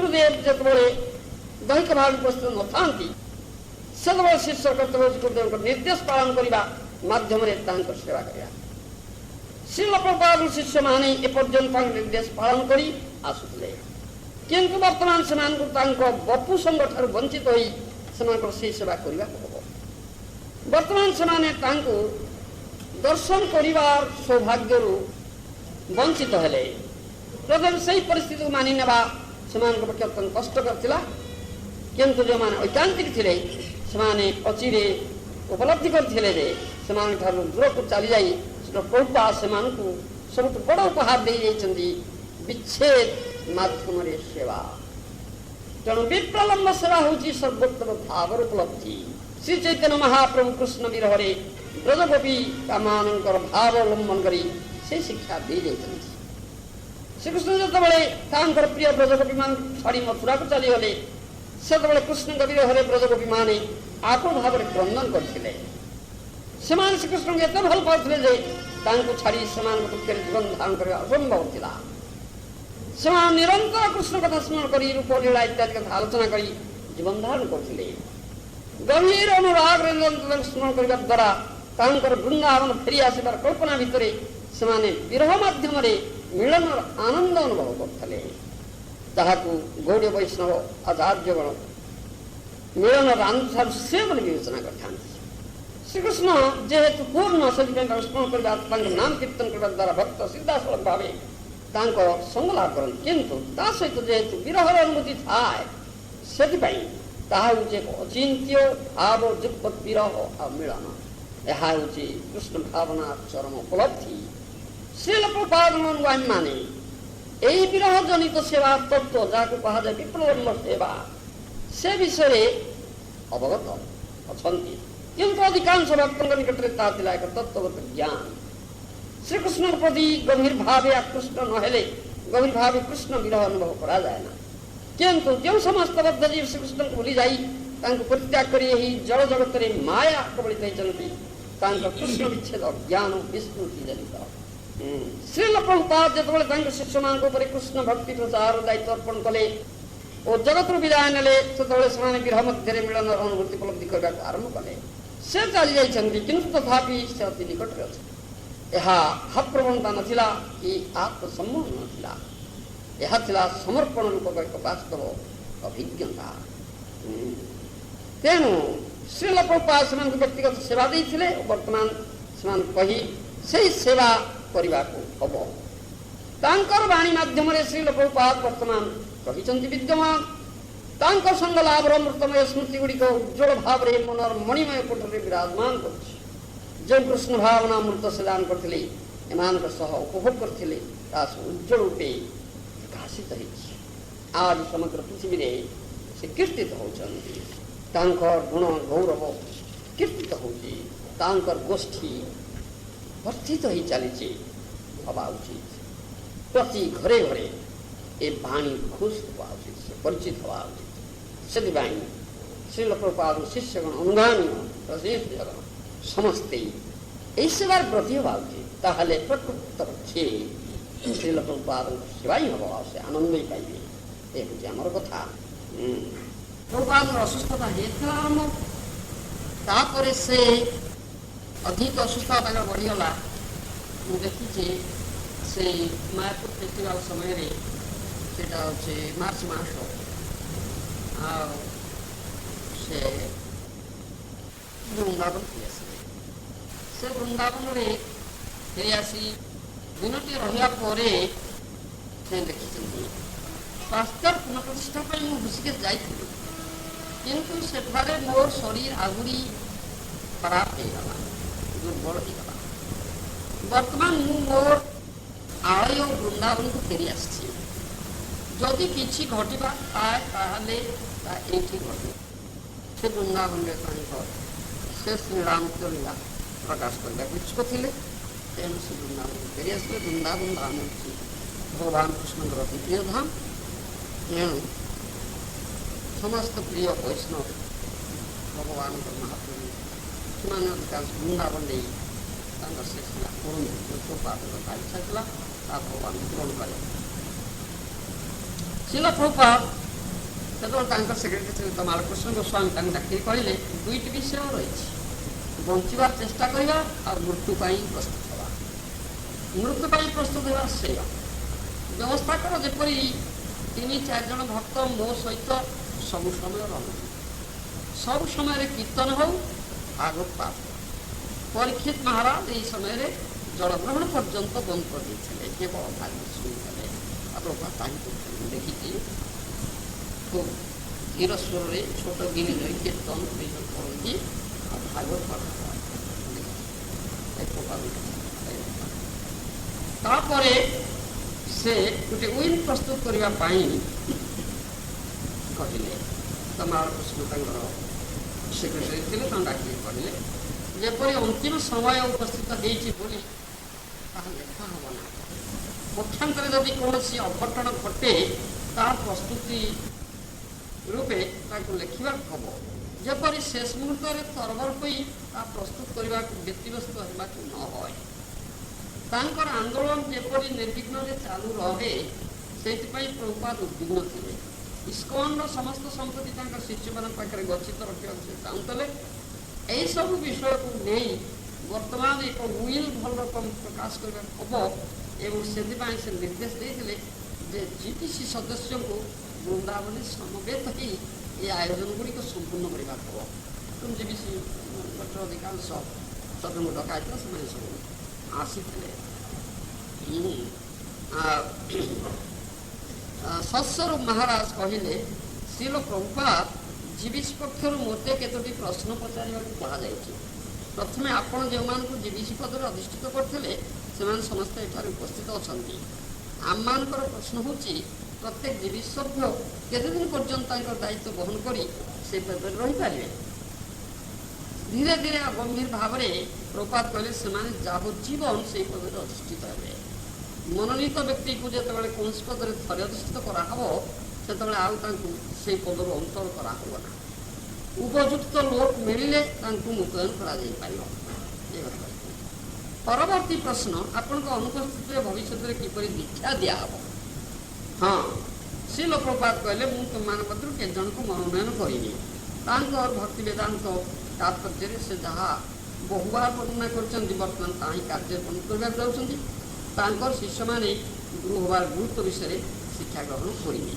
ଗୁରୁଦେବ ଯେତେବେଳେ ଦୈହିକ ଭାବେ ଉପସ୍ଥିତ ନଥାନ୍ତି ସେତେବେଳେ ଶିଷ୍ୟ କର୍ତ୍ତବ୍ୟ ହେଉଛି ଗୁରୁଦେବଙ୍କ ନିର୍ଦ୍ଦେଶ ପାଳନ କରିବା ମାଧ୍ୟମରେ ତାଙ୍କର ସେବା କରିବା। ଶ୍ରୀଲ ପ୍ରଭୁପାଦ ଶିଷ୍ୟମାନେ ଏପର୍ଯ୍ୟନ୍ତ ତାଙ୍କ ନିର୍ଦ୍ଦେଶ ପାଳନ କରି ଆସୁଥିଲେ, କିନ୍ତୁ ବର୍ତ୍ତମାନ ସେମାନଙ୍କୁ ତାଙ୍କ ବପୁ ସଂଘଠାରୁ ବଞ୍ଚିତ ହୋଇ ସେମାନଙ୍କର ସେହି ସେବା କରିବାକୁ ହେବ। ବର୍ତ୍ତମାନ ସେମାନେ ତାଙ୍କୁ ଦର୍ଶନ କରିବାର ସୌଭାଗ୍ୟରୁ ବଞ୍ଚିତ ହେଲେ। ପ୍ରଥମେ ସେହି ପରିସ୍ଥିତିକୁ ମାନି ନେବା ସେମାନଙ୍କ ପକ୍ଷେ ଅତ୍ୟନ୍ତ କଷ୍ଟକର ଥିଲା, କିନ୍ତୁ ଯେଉଁମାନେ ଐକାନ୍ତିକ ଥିଲେ ସେମାନେ ଅଚିରେ ଉପଲବ୍ଧି କରିଥିଲେ ଯେ ସେମାନଙ୍କଠାରୁ ଦୂରକୁ ଚାଲିଯାଇ ପ୍ରଭୁପାଦ ସେମାନଙ୍କୁ ସବୁଠୁ ବଡ଼ ଉପହାର ଦେଇଯାଇଛନ୍ତି ବିଚ୍ଛେଦ ମାଧ୍ୟମରେ ସେବା। ତେଣୁ ବିପ୍ରଲମ୍ବ ସେବା ହେଉଛି ସର୍ବୋତ୍ତମ ଭାବର ଉପଲବ୍ଧି। ଶ୍ରୀ ଚୈତନ୍ୟ ମହାପ୍ରଭୁ କୃଷ୍ଣ ବିରହରେ ବ୍ରଜଗୋପୀ ମାନଙ୍କର ଭାବ ଅବଲମ୍ବନ କରି ସେ ଶିକ୍ଷା ଦେଇଯାଇଛନ୍ତି। ଶ୍ରୀକୃଷ୍ଣ ଯେତେବେଳେ ତାଙ୍କର ପ୍ରିୟ ବ୍ରଜଗୋପୀ ମାନଙ୍କୁ ଛାଡ଼ି ମଥୁରାକୁ ଚାଲିଗଲେ ସେତେବେଳେ କୃଷ୍ଣଙ୍କ ବିରହରେ ବ୍ରଜଗୋପୀ ମାନେ ଆକୁଳ ଭାବରେ କ୍ରନ୍ଦନ କରିଥିଲେ। ସେମାନେ ଶ୍ରୀକୃଷ୍ଣଙ୍କୁ ଏତେ ଭଲ ପାଉଥିଲେ ଯେ ତାଙ୍କୁ ଛାଡ଼ି ସେମାନଙ୍କ ପକ୍ଷରେ ଜୀବନ ଧାରଣ କରିବା ଅସମ୍ଭବ ଥିଲା। ସେମାନେ ନିରନ୍ତର କୃଷ୍ଣ କଥା ସ୍ମରଣ କରି ରୂପ ଲୀଳା ଇତ୍ୟାଦି କଥା ଆଲୋଚନା କରି ଜୀବନ ଧାରଣ କରୁଥିଲେ। ଗଭୀର ଅନୁରାଗରେ ନିରନ୍ତର ସ୍ମରଣ କରିବା ଦ୍ୱାରା ତାଙ୍କର ବୃନ୍ଦାବନ ଫେରି ଆସିବାର କଳ୍ପନା ଭିତରେ ସେମାନେ ବିରହ ମାଧ୍ୟମରେ ମିଳନର ଆନନ୍ଦ ଅନୁଭବ କରୁଥିଲେ, ତାହାକୁ ଗୌଡ଼ୀୟ ବୈଷ୍ଣବ ଆଚାର୍ଯ୍ୟଗଣ ମିଳନର ଆନନ୍ଦଠାରୁ ସେ ବୋଲି ବିବେଚନା କରିଥାନ୍ତି। ଶ୍ରୀକୃଷ୍ଣ ଯେହେତୁ ପୂର୍ଣ୍ଣ, ସେଥିପାଇଁ ତାଙ୍କୁ ସ୍ମରଣ କରିବା ତାଙ୍କ ନାମ କୀର୍ତ୍ତନ କରିବା ଦ୍ୱାରା ଭକ୍ତ ସିଧାସଳଖ ଭାବେ ତାଙ୍କ ସଙ୍ଗ ଲାଭ କରନ୍ତି, କିନ୍ତୁ ତା ସହିତ ଯେହେତୁ ବିରହର ଅନୁଭୂତି ଥାଏ ସେଥିପାଇଁ ତାହା ହେଉଛି ଏକ ଅଚିନ୍ତ୍ୟ ଭାବ ଯୁକ୍ତ ବିରହ ଆଉ ମିଳନ। ଏହା ହେଉଛି କୃଷ୍ଣ ଭାବନା ଚରମ ଉପଲବ୍ଧି। ଶ୍ରୀଲ ପ୍ରଭୁପାଦଙ୍କ ଅନୁଗାମୀମାନେ ଏହି ବିରହ ଜନିତ ସେବା ତତ୍ତ୍ୱ ଯାହାକୁ କୁହାଯାଏ ବିପ୍ଳବ ସେବା ସେ ବିଷୟରେ ଅବଗତ ଅଛନ୍ତି, କିନ୍ତୁ ଅଧିକାଂଶ ଭକ୍ତଙ୍କ ନିକଟରେ ତାହା ଥିଲା ଏକ ତତ୍ତ୍ୱଗତ ଜ୍ଞାନ। ଶ୍ରୀକୃଷ୍ଣଙ୍କ ପ୍ରତି ଗଭୀର ଭାବେ ଆକୃଷ୍ଟ ନହେଲେ ଗଭୀର ଭାବେ କୃଷ୍ଣ ବିରହ ଅନୁଭବ କରାଯାଏ ନା। କିନ୍ତୁ ଯେଉଁ ସମସ୍ତ ବଦ୍ଧଜୀବ ଶ୍ରୀକୃଷ୍ଣଙ୍କୁ ଭୁଲି ଯାଇ ତାଙ୍କୁ ପରିତ୍ୟାଗ କରି ଏହି ଜଳ ଜଗତରେ ମାୟା କବଳିତ ହୋଇଛନ୍ତି ତାଙ୍କ କୃଷ୍ଣ ବିଚ୍ଛେଦ ଜ୍ଞାନ ବିସ୍ମୃତି ଜନିତ। ଶ୍ରୀଲ ପ୍ରଭୁପାଦ ଯେତେବେଳେ ତାଙ୍କ ଶିଷ୍ୟମାନଙ୍କ ଉପରେ କୃଷ୍ଣ ଭକ୍ତି ପ୍ରଚାର ଦାୟିତ୍ୱ ଅର୍ପଣ କଲେ ଓ ଜଗତରୁ ବିଦାୟ ନେଲେ ସେତେବେଳେ ସେମାନେ ବିରହ ମଧ୍ୟରେ ମିଳନର ଅନୁଭୂତି ଉପଲବ୍ଧି କରିବାକୁ ଆରମ୍ଭ କଲେ। ସେ ଚାଲି ଯାଇଛନ୍ତି, କିନ୍ତୁ ତଥାପି ସେ ଅତି ନିକଟରେ ଅଛନ୍ତି। ଏହା ଭାବପ୍ରବଣତା ନଥିଲା କି ଆତ୍ମସମ୍ମୋହନ ନଥିଲା, ଏହା ଥିଲା ସମର୍ପଣ ରୂପକ ଏକ ବାସ୍ତବ ଅଭିଜ୍ଞତା। ତେଣୁ ଶ୍ରୀଲ ପ୍ରଭୁପାଦ ସେମାନଙ୍କୁ ବ୍ୟକ୍ତିଗତ ସେବା ଦେଇଥିଲେ ଓ ବର୍ତ୍ତମାନ ସେମାନଙ୍କୁ କହି ସେହି ସେବା କରିବାକୁ ହବ। ତାଙ୍କର ବାଣୀ ମାଧ୍ୟମରେ ଶ୍ରୀଲ ପ୍ରଭୁପାଦ ବର୍ତ୍ତମାନ କହିଛନ୍ତି ବିଦ୍ୟମାନ ତାଙ୍କ ସଙ୍ଗ ଲାଭର ଅମୃତମୟ ସ୍ମୃତି ଗୁଡ଼ିକ ଉଜ୍ଜ୍ୱଳ ଭାବରେ ମନର ମଣିମୟ କୋଠରେ ବିରାଜମାନ କରୁଛି। ଯେଉଁ କୃଷ୍ଣ ଭାବନା ଅମୃତ ସେ ଦାନ କରିଥିଲେ ଏମାନଙ୍କ ସହ ଉପଭୋଗ କରିଥିଲେ ତାହା ସବୁ ଉଜ୍ଜ୍ୱଳ ରୂପେ ପ୍ରକାଶିତ ହେଇଛି। ଆଜି ସମଗ୍ର ପୃଥିବୀରେ ସେ କୀର୍ତ୍ତିତ ହେଉଛନ୍ତି, ତାଙ୍କର ଗୁଣ ଗୌରବ କୀର୍ତ୍ତିତ ହେଉଛି, ତାଙ୍କର ଗୋଷ୍ଠୀ ବର୍ଦ୍ଧିତ ହୋଇ ଚାଲିଛି। ହେବା ଉଚିତ ପ୍ରତି ଘରେ ଘରେ ଏ ବାଣୀ ଘୋଷ ହେବା ଉଚିତ, ସେ ପରିଚିତ ହେବା ଉଚିତ। ସେଥିପାଇଁ ଶ୍ରୀଲ ପ୍ରଭୁପାଦ ଶିଷ୍ୟଗଣ ଅନୁଗାମୀ ଜଗଣ ସମସ୍ତେ ଏହି ସେବାର ବ୍ରତୀ ହେବା ଉଚିତ। ତାହେଲେ ପ୍ରକୃତ ପକ୍ଷେ ଶ୍ରୀଲ ପ୍ରଭୁପାଦଙ୍କ ସେବା ହିଁ ହେବ, ଆଉ ସେ ଆନନ୍ଦ ହିଁ ପାଇବେ। ଏ ହେଉଛି ଆମର କଥା। ପ୍ରଭୁପାଦଙ୍କର ଅସୁସ୍ଥତା ହେଇଥିଲା ଆରମ୍ଭ, ତାପରେ ସେ ଅଧିକ ଅସୁସ୍ଥତା ତାଙ୍କର ବଢ଼ିଗଲା। ମୁଁ ଦେଖିଛି ସେ ମାୟାପୁର ଫେଷ୍ଟିଭାଲ ସମୟରେ, ସେଇଟା ହେଉଛି ମାର୍ଚ୍ଚ ମାସ, ଆଉ ସେ ବୃନ୍ଦାବନ ଫେରି ଆସିଲେ। ସେ ବୃନ୍ଦାବନରେ ଫେରି ଆସି ଦିନଟି ରହିବା ପରେ ସେ ଦେଖିଛନ୍ତି ସ୍ୱାସ୍ଥ୍ୟର ପୁନଃପ୍ରତିଷ୍ଠା ପାଇଁ ମୁଁ ଋଷିକେଶ ଯାଇଥିଲି, କିନ୍ତୁ ସେଠାରେ ମୋର ଶରୀର ଆହୁରି ଖରାପ ହେଇଗଲା, ଦୁର୍ବଳ ହେଇଗଲା। ବର୍ତ୍ତମାନ ମୁଁ ମୋର ଆଳୟ ବୃନ୍ଦାବନକୁ ଫେରି ଆସିଛି। ଯଦି କିଛି ଘଟିବା ଥାଏ ତାହେଲେ ତା ଏଇଠି ଘଟିବ। ସେ ବୃନ୍ଦାବନରେ ତାଙ୍କ ସେ ଶ୍ରୀରାମଚନ୍ଦ୍ର ଲୀଳା ପ୍ରକାଶ କରିବାକୁ ଇଚ୍ଛୁକ ଥିଲେ, ତେଣୁ ସେ ବୃନ୍ଦାବନକୁ ଫେରି ଆସିଲେ। ବୃନ୍ଦାବନ ଧାମ ହେଉଛି ଭଗବାନ କୃଷ୍ଣଙ୍କର ଅତି ପ୍ରିୟ ଧାମ। ତେଣୁ ସମସ୍ତ ପ୍ରିୟ ବୈଷ୍ଣବ ଭଗବାନଙ୍କର ମହାପ୍ରଭୁ ସେମାନେ ଅଧିକାଂଶ ବୃନ୍ଦାବନ ନେଇ ତାଙ୍କର ସେ ଥିଲା ପ୍ରଭୁପାଦଙ୍କ ଇଚ୍ଛା ଥିଲା ତା ଭଗବାନ ପୂରଣ କଲେ। ଶ୍ରୀଲ ପ୍ରଭୁପାଦ ସେତେବେଳେ ତାଙ୍କର ସେକ୍ରେଟାରୀ ଥିଲେ ତମାଳକୃଷ୍ଣ ଗୋସ୍ୱାମୀ ତାଙ୍କୁ ଡାକିକି କହିଲେ ଦୁଇଟି ବିଷୟ ରହିଛି, ବଞ୍ଚିବାର ଚେଷ୍ଟା କରିବା ଆଉ ମୃତ୍ୟୁ ପାଇଁ ପ୍ରସ୍ତୁତ ହେବା। ମୃତ୍ୟୁ ପାଇଁ ପ୍ରସ୍ତୁତ ହେବା ସେୟା ବ୍ୟବସ୍ଥା କର ଯେପରି 3-4 ଜଣ ଭକ୍ତ ମୋ ସହିତ ସବୁ ସମୟ ରହନ୍ତି, ସବୁ ସମୟରେ କୀର୍ତ୍ତନ ହଉ, ଭାଗବତ ପାଠ। ପରୀକ୍ଷିତ ମହାରାଜ ଏହି ସମୟରେ ଜଳଗ୍ରହଣ ପର୍ଯ୍ୟନ୍ତ ବନ୍ଦ କରିଦେଇଥିଲେ, କେବଳ ଭାଗବତ ଶୁଣିଥିଲେ। ଆପଣ ତାଙ୍କୁ ଦେଖିକି খুব ধীর স্বরে ছোট গিনি ধরে কীর্তন করନ୍ତି ଆଉ ଭାଗବତ ପାଠ ତାପରେ ସେ ଗୋଟେ ୱିନ୍ ପ୍ରସ୍ତୁତ କରିବା ପାଇଁ କହିଲେ। ତମାଳକୃଷ୍ଣ ତାଙ୍କର ସେକ୍ରେଟାରୀ ଥିଲେ, ତାଙ୍କୁ ଡାକିକି କହିଲେ ଯେପରି ଅନ୍ତିମ ସମୟ ଉପସ୍ଥିତ ହେଇଛି ବୋଲି ତାହା ଲେଖା ହେବ ନା, ପକ୍ଷାନ୍ତରେ ଯଦି କୌଣସି ଅଘଟଣ ଘଟେ ତାହା ପ୍ରସ୍ତୁତି ରୂପେ ତାକୁ ଲେଖିବାକୁ ହେବ, ଯେପରି ଶେଷ ମୁହୂର୍ତ୍ତରେ ତରବର ହୋଇ ତାହା ପ୍ରସ୍ତୁତ କରିବାକୁ ବ୍ୟତିବ୍ୟସ୍ତ ହେବାକୁ ନ ହୁଏ। ତାଙ୍କର ଆନ୍ଦୋଳନ ଯେପରି ନିର୍ବିଘ୍ନରେ ଚାଲୁ ରହେ ସେଇଥିପାଇଁ ପ୍ରଭୁପାଦ ଉଦ୍ବିଗ୍ନ ଥିଲେ। ଇସ୍କନର ସମସ୍ତ ସମ୍ପତ୍ତି ତାଙ୍କ ଶିଷ୍ୟମାନଙ୍କ ପାଖରେ ଗଚ୍ଛିତ ରଖିବାକୁ ସେ ଚାହୁଁଥିଲେ। ଏହିସବୁ ବିଷୟକୁ ନେଇ ବର୍ତ୍ତମାନ ଏକ ୱିଲ୍ ଭଲ ରକମ ପ୍ରକାଶ କରିବାକୁ ହେବ ଏବଂ ସେଥିପାଇଁ ସେ ନିର୍ଦ୍ଦେଶ ଦେଇଥିଲେ ଯେ GBC ସଦସ୍ୟଙ୍କୁ ବୃନ୍ଦାବନୀ ସମବେତ ହୋଇ ଏ ଆୟୋଜନ ଗୁଡ଼ିକ ସମ୍ପୂର୍ଣ୍ଣ କରିବାକୁ ହେବ। ତେଣୁ GBC ଅଧିକାଂଶ ସଦସ୍ୟଙ୍କୁ ଡକାଇଥିଲା, ସେମାନେ ସବୁ ଆସିଥିଲେ। ସତ୍ସ୍ୱରୂପ ମହାରାଜ କହିଲେ ଶ୍ରୀଲ ପ୍ରଭୁପାଦ GBC ପକ୍ଷରୁ ମୋତେ କେତୋଟି ପ୍ରଶ୍ନ ପଚାରିବାକୁ କୁହାଯାଇଛି। ପ୍ରଥମେ ଆପଣ ଯେଉଁମାନଙ୍କୁ GBC ପଦରେ ଅଧିଷ୍ଠିତ କରିଥିଲେ ସେମାନେ ସମସ୍ତେ ଏଠାରେ ଉପସ୍ଥିତ ଅଛନ୍ତି। ଆମମାନଙ୍କର ପ୍ରଶ୍ନ ହେଉଛି ପ୍ରତ୍ୟେକ GBC ସଭ୍ୟ କେତେଦିନ ପର୍ଯ୍ୟନ୍ତ ତାଙ୍କର ଦାୟିତ୍ୱ ବହନ କରି ସେହି ପଦରେ ରହିପାରିବେ? ଧୀରେ ଧୀରେ ଗମ୍ଭୀର ଭାବରେ ପ୍ରଭୁପାଦ କହିଲେ ସେମାନେ ଯାବଜ୍ଜୀବନ ସେହି ପଦରେ ଅଧିଷ୍ଠିତ ହେବେ। ମନୋନୀତ ବ୍ୟକ୍ତିକୁ ଯେତେବେଳେ କୌଣସି ପଦରେ ଥରେ ଅଧିଷ୍ଠିତ କରାହେବ ସେତେବେଳେ ଆଉ ତାଙ୍କୁ ସେହି ପଦରୁ ଅନ୍ତର କରାହେବ ନା। ଉପଯୁକ୍ତ ଲୋକ ମିଳିଲେ ତାଙ୍କୁ ମୁତୟନ କରାଯାଇପାରିବ। ପରବର୍ତ୍ତୀ ପ୍ରଶ୍ନ, ଆପଣଙ୍କ ଅନୁପସ୍ଥିତିରେ ଭବିଷ୍ୟତରେ କିପରି ଦୀକ୍ଷା ଦିଆହେବ? ହଁ, ଶ୍ରୀଲ ପ୍ରଭୁପାଦ କହିଲେ ମୁଁ ତୁମମାନଙ୍କ ମଧ୍ୟରୁ କେତେ ଜଣଙ୍କୁ ମନୋନୟନ କରିବି। ତାଙ୍କର ଭକ୍ତି ବେଦାନ୍ତ ତାତ୍ପର୍ଯ୍ୟରେ ସେ ଯାହା ବହୁବାର ବର୍ଣ୍ଣନା କରିଛନ୍ତି ବର୍ତ୍ତମାନ ତାହା ହିଁ କାର୍ଯ୍ୟରେ ବନ୍ଦ କରିବାକୁ ଯାଉଛନ୍ତି। ତାଙ୍କର ଶିଷ୍ୟମାନେ ଗୁରୁ ହେବାର ଗୁରୁତ୍ୱ ବିଷୟରେ ଶିକ୍ଷା ଗ୍ରହଣ କରିବେ।